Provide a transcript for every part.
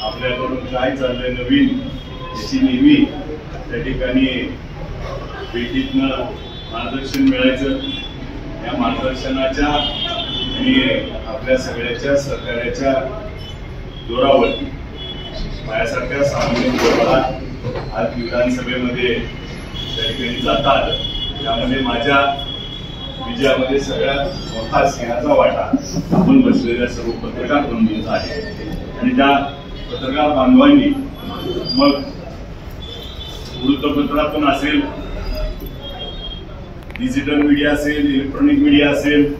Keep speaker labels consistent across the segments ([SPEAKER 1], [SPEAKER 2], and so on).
[SPEAKER 1] आपल्याकडून काय चाललंय नवीन याची नेहमी त्या ठिकाणी भेटीतनं मार्गदर्शन मिळायचं। या मार्गदर्शनाच्या आणि आपल्या सगळ्याच्या सहकार्याच्या जोरावरती माझ्यासारख्या सामान्य लोकांना आज विधानसभेमध्ये त्या ठिकाणी जाता आलं। त्यामध्ये माझ्या विजयामध्ये सगळ्यात मोठा सिंहाचा वाटा आपण बसलेल्या सर्व पत्रकार बंधूंचा आहे आणि त्या पत्रकार बांधवांनी मग वृत्तपत्रातून असेल, डिजिटल मीडिया असेल, इलेक्ट्रॉनिक मीडिया असेल,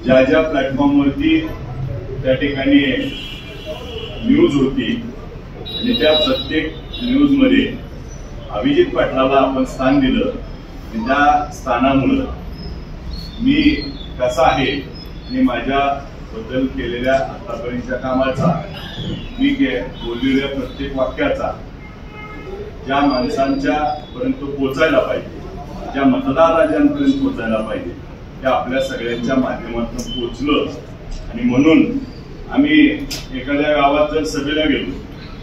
[SPEAKER 1] ज्या ज्या प्लॅटफॉर्मवरती त्या ठिकाणी न्यूज होती आणि त्या प्रत्येक न्यूजमध्ये अभिजित पाटलाला आपण स्थान दिलं। त्या स्थानामुळे मी कसा आहे आणि माझ्या बद्दल केलेल्या आतापर्यंतच्या कामाचा, मी बोललेल्या प्रत्येक वाक्याचा ज्या माणसांच्या पर्यंत पोहोचायला पाहिजे, ज्या मतदार राजांपर्यंत पोहोचायला पाहिजे, त्या आपल्या सगळ्यांच्या माध्यमातून पोहोचलं। आणि म्हणून आम्ही एखाद्या गावात जर सभेला गेलो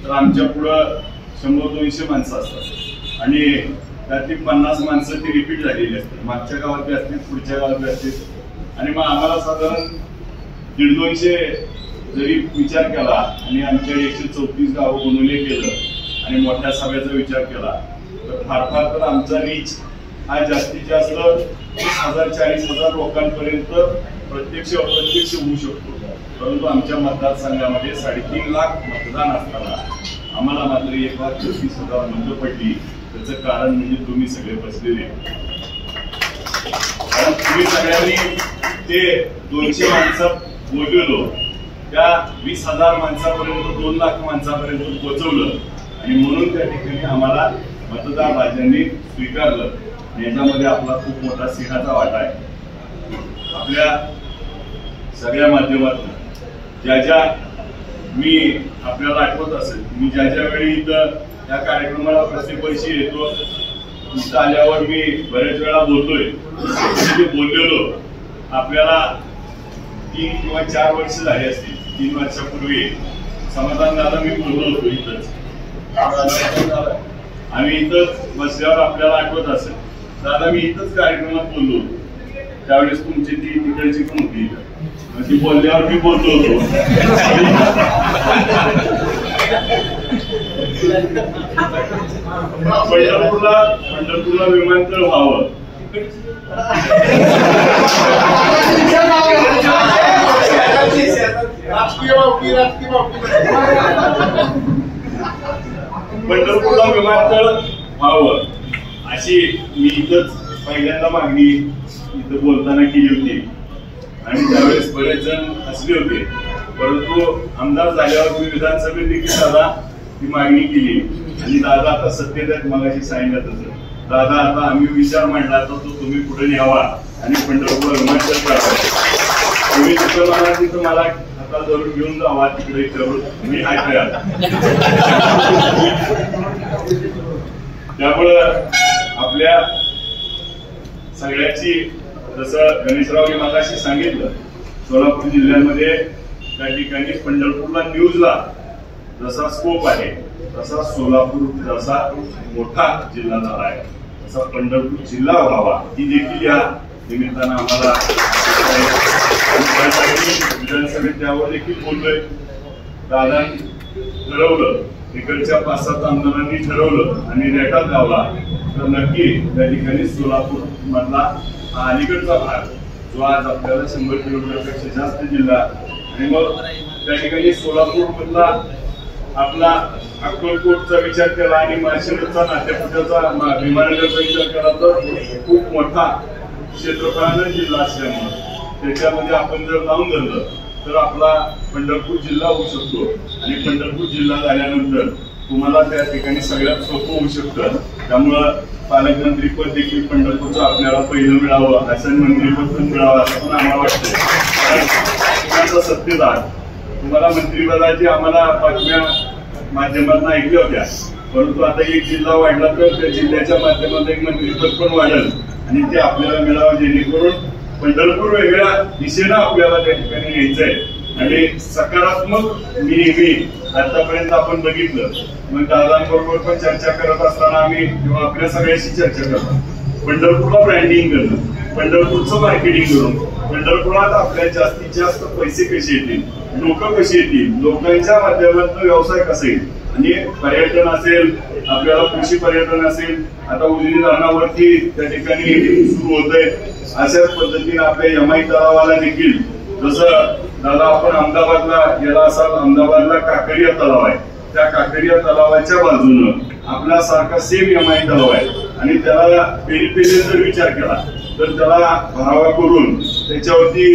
[SPEAKER 1] तर आमच्या पुढं 100-200 माणसं असतात आणि त्यातली 50 माणसं ती रिपीट झालेली असतात, मागच्या गावातली असतील, पुढच्या गावातली असतील। आणि मग आम्हाला साधारण 150-200 जरी विचार केला आणि आमच्या 134 गावं बनवले गेलं आणि मोठ्या सभेचा विचार केला तर फार फार तर आमचा रीच हा जास्तीत जास्त 30,000-40,000 लोकांपर्यंत प्रत्यक्ष अप्रत्यक्ष होऊ शकतो। परंतु आमच्या मतदारसंघामध्ये 3.5 लाख मतदान असताना आम्हाला मात्र 1,34,000 मतं पडली। त्याचं कारण म्हणजे तुम्ही सगळे बसलेले, कारण तुम्ही सगळ्यांनी ते 200 माणसं बोलवलो त्या 20,000 माणसापर्यंत 2 लाख माणसापर्यंत पोहोचवलं आणि म्हणून त्या ठिकाणी आम्हाला मतदार राजांनी स्वीकारलं। याच्यामध्ये आपला खूप मोठा सिंहाचा वाटा आहे। आपल्या सगळ्या माध्यमातून ज्या मी आपल्याला आठवत असेल, मी ज्या वेळी इथं या कार्यक्रमाला प्रत्येक वर्षी येतो, इथं आल्यावर मी बऱ्याच वेळा बोलतोय, बोललेलो आपल्याला 3 किंवा 4 वर्ष झाली असतील। 3 वर्षापूर्वी समाधान दादा मी बोललो होतो इथंच, आम्ही इथंच बसल्यावर आपल्याला आठवत असेल दादा मी इथंच कार्यक्रमात बोललो होतो। त्यावेळेस तुमची ती तिकडची पण होती, ती बोलल्यावर मी बोललो होतो। पंढरपूरला विमानतळ व्हावं पंढरपूरला विमानतळ व्हावं अशी मी इथंच पहिल्यांदा मागणी इथं बोलताना केली होती आणि त्यावेळेस बरेच जण हसले होते। परंतु आमदार झाल्यावर मी विधानसभेत देखील दादा ती मागणी केली आणि दादा आता सत्तेत आहेत। मगाशी सांगितलं तसं दादा आता आम्ही विचार मांडला तर तो तुम्ही पुढे न्यावा आणि पंढरपूरला विमानतळ करावं। तुम्ही तिथं मला तिथं मला आता जरूर घेऊन जावा तिकडे, मी ऐकूया। त्यामुळं आपल्या सगळ्याची जसं गणेशरावने मगाशी सांगितलं, सोलापूर जिल्ह्यामध्ये त्या ठिकाणी पंढरपूरला न्यूजला जसा स्कोप आहे तसा सोलापूर जसा मोठा जिल्हा झाला आहे तसा पंढरपूर जिल्हा व्हावा ही देखील या निमित्तानं आम्हाला विधानसभेत त्यावर देखील बोललोय। दादांनी ठरवलं, इकडच्या 5-7 आमदारांनी ठरवलं आणि रेटात लावला तर नक्की त्या ठिकाणी सोलापूर मधला हा अलीकडचा भाग जो आज आपल्याला 100 किलोमीटरपेक्षा जास्त जिल्हा आणि मग त्या ठिकाणी सोलापूर मधला आपला अक्कलकोटचा विचार केला आणि माळशिरसचा नाट्यपुटाचा भीमानगरचा विचार केला तर खूप मोठा क्षेत्रफळानं जिल्हा असल्यामुळे त्याच्यामध्ये आपण जर जाऊन धरलं तर आपला पंढरपूर जिल्हा होऊ शकतो आणि पंढरपूर जिल्हा झाल्यानंतर तुम्हाला त्या ठिकाणी सगळ्यात सोपं होऊ शकतं। त्यामुळं पालकमंत्रीपद देखील पंढरपूरचं आपल्याला पहिलं मिळावं, हसन मंत्रीपद पण मिळावं असं पण आम्हाला वाटतं। सत्तेदार तुम्हाला मंत्रिपदाची आम्हाला बातम्या माध्यमातून ऐकल्या होत्या, परंतु आता एक जिल्हा वाढला तर त्या जिल्ह्याच्या माध्यमातून एक मंत्रिपद पण वाढेल आणि ते आपल्याला मिळावं, जेणेकरून पंढरपूर वेगळ्या दिशेनं आपल्याला त्या ठिकाणी न्यायचंय आणि सकारात्मक नेहमी आतापर्यंत आपण बघितलं. मग दादांबरोबर पण चर्चा करत असताना आम्ही किंवा आपल्या सगळ्याशी चर्चा करतो, पंढरपूरला ब्रँडिंग करणं, पंढरपूरचं मार्केटिंग करून पंढरपुरात आपल्या जास्तीत जास्त पैसे कसे येतील, लोक कशी येतील, लोकांच्या माध्यमातून व्यवसाय कसा येईल. आणि पर्यटन असेल, आपल्याला कृषी पर्यटन असेल, आता उजनी धरणावरती त्या ठिकाणी सुरू होतंय. अशाच पद्धतीने आपल्या यमाई तलावाला देखील, जसं दादा आपण अहमदाबादला गेला असाल, अहमदाबादला काकरिया तलाव आहे, त्या काकरिया तलावाच्या बाजूनं आपल्यासारखा सेम यमाई तलाव आहे. आणि त्याला पेरी जर विचार केला तर त्याला भरावा करून त्याच्यावरती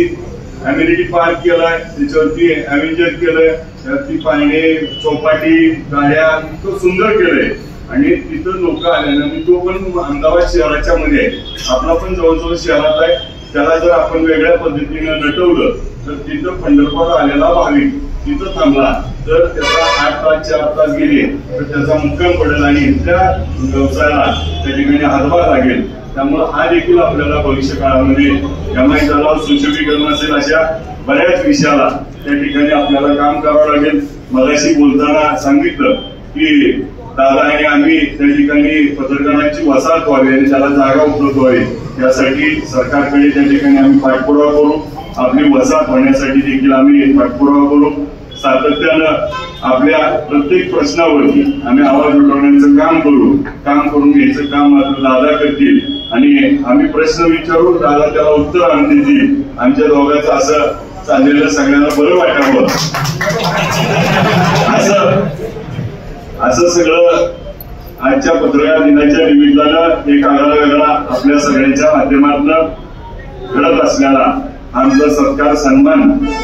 [SPEAKER 1] अम्युनिटी पार्क केलाय, त्याच्यावरती अव्हेंजर केलंय, त्यावरती पाळणे, चौपाटी, गाड्या इतकं सुंदर केलंय. आणि तिथं लोक आल्यानं, तो पण अहमदाबाद शहराच्या मध्ये आहे, आपला पण जवळजवळ शहरात आहे. त्याला जर आपण वेगळ्या पद्धतीनं नटवलं तर तिथं पंढरपूर आलेला भाविक तिथं थांबला तर त्याचा 8 तास 4 तास गेले तर त्याचा मुक्काम पडेल आणि इथल्या व्यवसायाला त्या ठिकाणी हातभार लागेल. त्यामुळे हा देखील आपल्याला भविष्य काळामध्ये यमाई तलाव सुशोभीकरण असेल, अशा बऱ्याच विषयाला त्या ठिकाणी आपल्याला काम करावं लागेल. मगाशी बोलताना सांगितलं की दादा आणि आम्ही त्या ठिकाणी पत्रकारांची वसाहत व्हावी आणि त्याला जागा उपलब्ध व्हावी, यासाठी सरकारकडे त्या ठिकाणी आम्ही पाठपुरावा करू. आपली वसाहत होण्यासाठी देखील आम्ही पाठपुरावा करू. सातत्यानं आपल्या प्रत्येक प्रश्नावरती आम्ही आवाज उठवण्याचं काम करू. काम करून घ्यायचं काम मात्र दादा करतील आणि आम्ही प्रश्न विचारू, दादा त्याला उत्तर आणून देतील. आमच्या दोघांचं असं चाललेलं सगळ्यांना बरं वाटावं, असं सगळं आजच्या पत्रकार दिनाच्या निमित्तानं एक आगळा वेगळा आपल्या सगळ्यांच्या माध्यमातून घडत असलेला आमचा सत्कार सन्मान.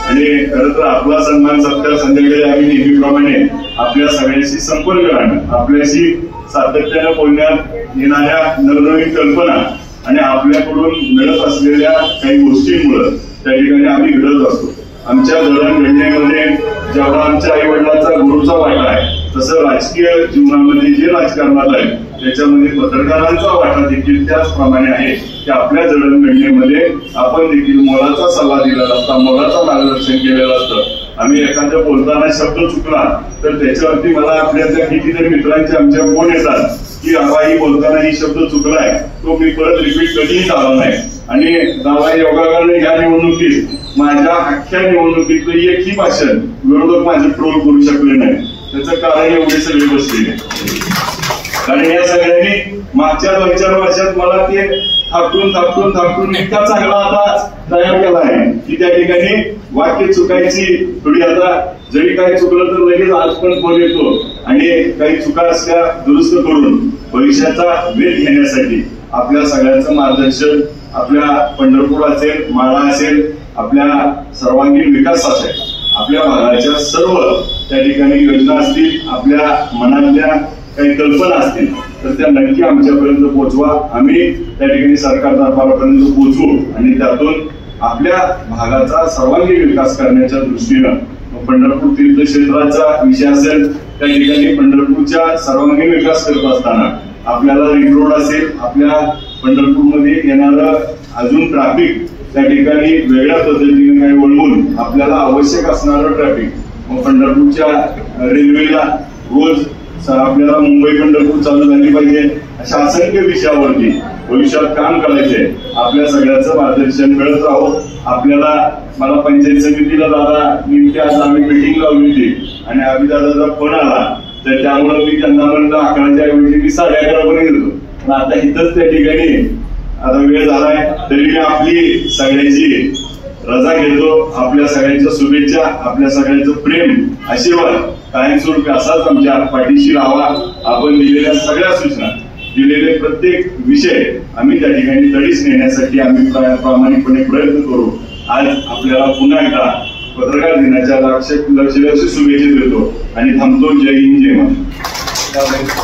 [SPEAKER 1] आणि खरं तर आपला सन्मान सत्कार संध्याकाळी आम्ही नेहमीप्रमाणे आपल्या सगळ्यांशी संपर्क राहणं, आपल्याशी सातत्यानं बोलण्यात येणाऱ्या नवनवीन कल्पना आणि आपल्याकडून मिळत असलेल्या काही गोष्टींमुळे त्या ठिकाणी आम्ही घडत असतो. आमच्या जडणघडणीमध्ये जेवढा आमच्या आई वडिलांचा गुरुचा वाटा आहे, तसं राजकीय जीवनामध्ये जे राजकारणात आहे त्याच्यामध्ये पत्रकारांचा वाटा देखील त्याचप्रमाणे आहे की आपल्या जडणघडणीमध्ये आपण देखील मोलाचा सल्ला दिलेला असता, मोलाचं मार्गदर्शन केलेलं असतं. आम्ही एखाद्या बोलताना शब्द चुकला तर त्याच्यावरती मला आपल्यातल्या कितीतरी मित्रांचे आमच्या फोन येतात की आबाई बोलताना ही शब्द चुकलाय, तो मी परत रिपीट कधीही झाला नाही. आणि दादा योगाने या निवडणुकीत, माझ्या अख्ख्या निवडणुकीतलं एकही भाषण विरोधक माझे ट्रोल करू शकले नाही. त्याचं कारण एवढे सगळे बसलेले, कारण या सगळ्यांनी मागच्या 2-4 वर्षात मला ते थापटून इतका चांगला आता तयार केला आहे की त्या ठिकाणी वाक्य चुकायची थोडी, आता जरी काही चुकलं तर लगेच आज पण फोन येतो आणि काही चुका असल्या दुरुस्त करून भविष्याचा वेध घेण्यासाठी आपल्या सगळ्यांचं मार्गदर्शन, आपल्या पंढरपूर असेल, माळा असेल, आपल्या सर्वांगीण विकास असेल, आपल्या भागाच्या सर्व त्या ठिकाणी योजना असतील, आपल्या मनातल्या काही कल्पना असतील तर त्या नक्की आमच्यापर्यंत पोहोचवा. आम्ही त्या ठिकाणी सरकार दरबारापर्यंत पोहोचू आणि त्यातून आपल्या भागाचा सर्वांगीण विकास करण्याच्या दृष्टीनं पंढरपूर तीर्थक्षेत्राचा विषय असेल, त्या ठिकाणी पंढरपूरच्या सर्वांगीण विकास करत असताना आपल्याला रिंग रोड असेल, आपल्या पंढरपूरमध्ये येणारं अजून ट्रॅफिक त्या ठिकाणी वेगळ्या पद्धतीने काही वळवून आपल्याला आवश्यक असणारं ट्रॅफिक, मग पंढरपूरच्या रेल्वेला रोज आपल्याला मुंबई पंढरपूर चालू झाली पाहिजे, अशा असंख्य विषयावरती भविष्यात काम करायचंय. आपल्या सगळ्यांचं मार्गदर्शन मिळत राहो. आपल्याला मला पंचायत समितीला दादा नेमक्या आज आम्ही मीटिंग लावली होती आणि अभिदादाचा फोन आला तर त्यामुळे मी त्यांना म्हणलं 11च्या ऐवजी मी 11:30 पर्यंत गेलो. आता इथंच त्या ठिकाणी आता वेळ झालाय तरी मी आपली सगळ्यांची रजा घेतो. आपल्या सगळ्यांच्या शुभेच्छा, आपल्या सगळ्यांचं प्रेम, आशीर्वाद कायमस्वरूपी असाच आमच्या पाठीशी राहावा. आपण दिलेल्या सगळ्या सूचना, दिलेले प्रत्येक विषय आम्ही त्या ठिकाणी तडीस नेण्यासाठी आम्ही प्रामाणिकपणे प्रयत्न करू. आज आपल्याला पुन्हा एकदा पत्रकार दिनाच्या लक्ष शुभेच्छा देतो आणि थांबतो. जय हिंद, जय महाराष्ट्र.